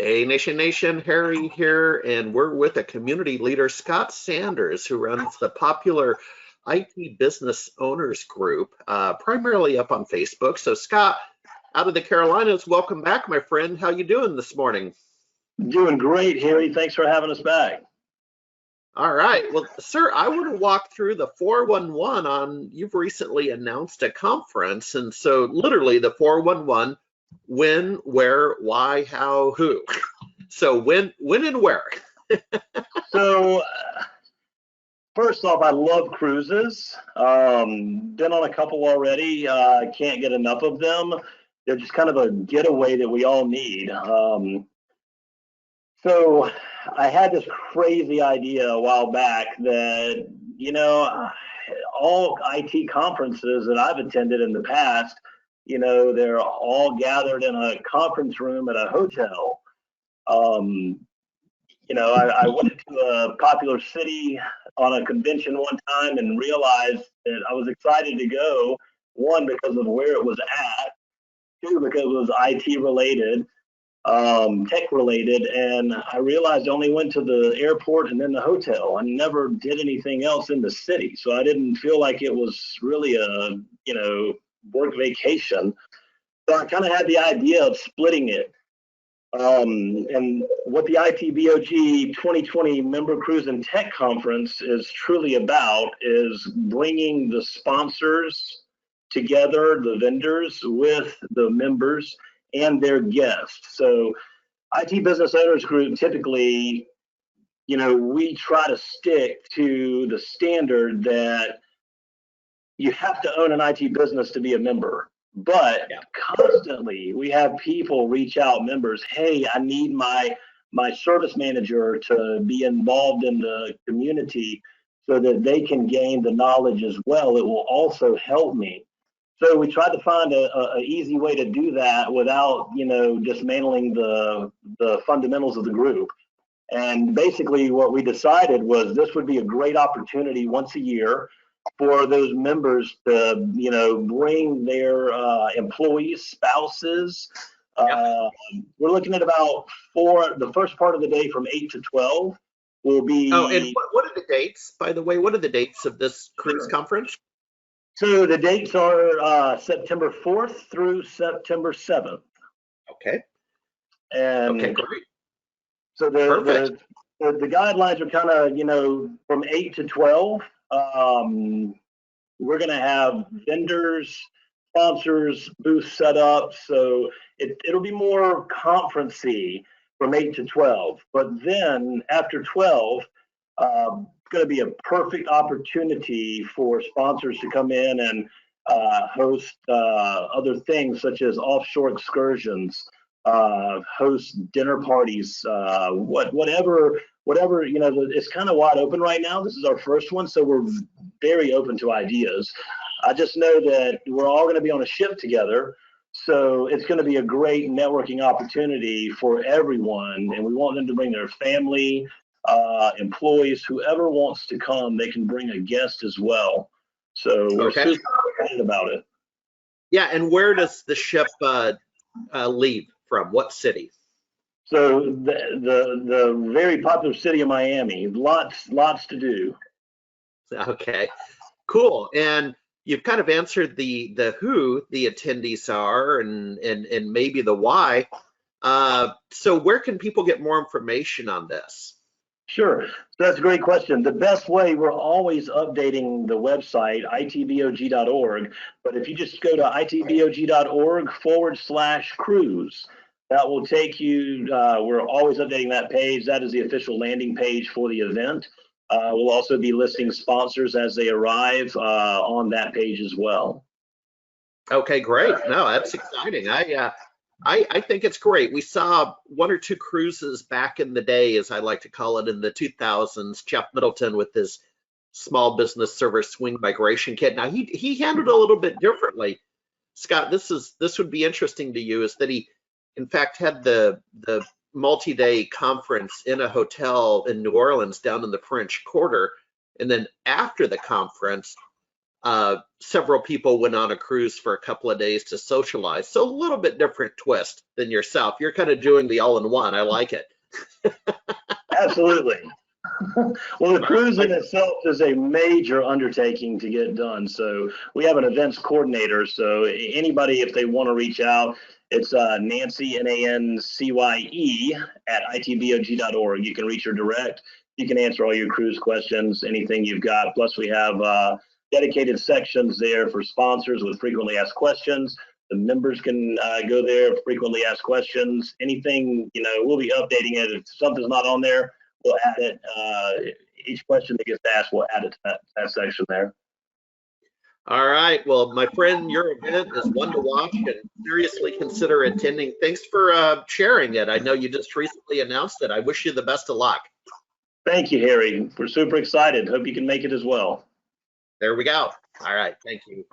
Hey, Nation, Harry here, and we're with a community leader, Scott Sanders, who runs the popular IT Business Owners Group, primarily up on Facebook. So, Scott, out of the Carolinas, welcome back, my friend. How you doing this morning? Doing great, Harry. Thanks for having us back. All right. Well, sir, I want to walk through the 411 on, you've recently announced a conference, and so literally the 411, when, where, why, how, who. So when and where? So, first off, I love cruises. Been on a couple already. Can't get enough of them. They're just kind of a getaway that we all need. So I had this crazy idea a while back that, all IT conferences that I've attended in the past, they're all gathered in a conference room at a hotel. I went to a popular city on a convention one time and realized that I was excited to go, one, because of where it was at, two, because it was IT related, tech related, and I realized I only went to the airport and then the hotel. I never did anything else in the city, so I didn't feel like it was really a, work vacation. So I kind of had the idea of splitting it. And what the ITBOG 2020 Member Cruise and Tech Conference is truly about is bringing the sponsors together, the vendors, with the members and their guests. So IT Business Owners Group, typically, we try to stick to the standard that you have to own an IT business to be a member. But constantly we have people reach out, members, hey, I need my service manager to be involved in the community so that they can gain the knowledge as well. It will also help me. So we tried to find a easy way to do that without, dismantling the fundamentals of the group. And basically what we decided was this would be a great opportunity once a year for those members to, bring their employees, spouses. We're looking at about the first part of the day from 8 to 12 will be. Oh, and what are the dates, by the way? What are the dates of this cruise conference? So the dates are September 4th through September 7th. Okay. And okay, great. So the guidelines are kind of, from 8 to 12. We're going to have vendors, sponsors, booths set up. So it'll be more conference-y from 8 to 12. But then after 12, it's going to be a perfect opportunity for sponsors to come in and host other things such as offshore excursions, host dinner parties, whatever, it's kind of wide open right now. This is our first one, so we're very open to ideas. I just know that we're all going to be on a ship together, so it's going to be a great networking opportunity for everyone, and we want them to bring their family, employees, whoever wants to come, they can bring a guest as well. So we're super excited about it. Yeah, and where does the ship leave from? What city? So the very popular city of Miami. Lots to do. Okay, cool. And you've kind of answered the who the attendees are and maybe the why. So where can people get more information on this? Sure. So that's a great question. The best way, we're always updating the website, itbog.org. But if you just go to itbog.org/cruise, that will take you, we're always updating that page. That is the official landing page for the event. We'll also be listing sponsors as they arrive on that page as well. Okay, great. No, that's exciting. I think it's great. We saw one or two cruises back in the day, as I like to call it, in the 2000s. Jeff Middleton with his small business server swing migration kit. Now he handled it a little bit differently. Scott, this would be interesting to you, is that he in fact had the multi-day conference in a hotel in New Orleans down in the French Quarter, and then after the conference, several people went on a cruise for a couple of days to socialize. So a little bit different twist than yourself. You're kind of doing the all-in-one. I like it. Absolutely. Well, the cruise in itself is a major undertaking to get done. So we have an events coordinator. So anybody, if they want to reach out, it's Nancy, Nancye at itbog.org. You can reach her direct. You can answer all your cruise questions, anything you've got. Plus, we have dedicated sections there for sponsors with frequently asked questions. The members can go there, frequently asked questions. Anything, we'll be updating it. If something's not on there, we'll add it. Each question that gets asked, we'll add it to that section there. All right. Well, my friend, your event is one to watch and seriously consider attending. Thanks for sharing it. I know you just recently announced it. I wish you the best of luck. Thank you, Harry. We're super excited. Hope you can make it as well. There we go. All right. Thank you.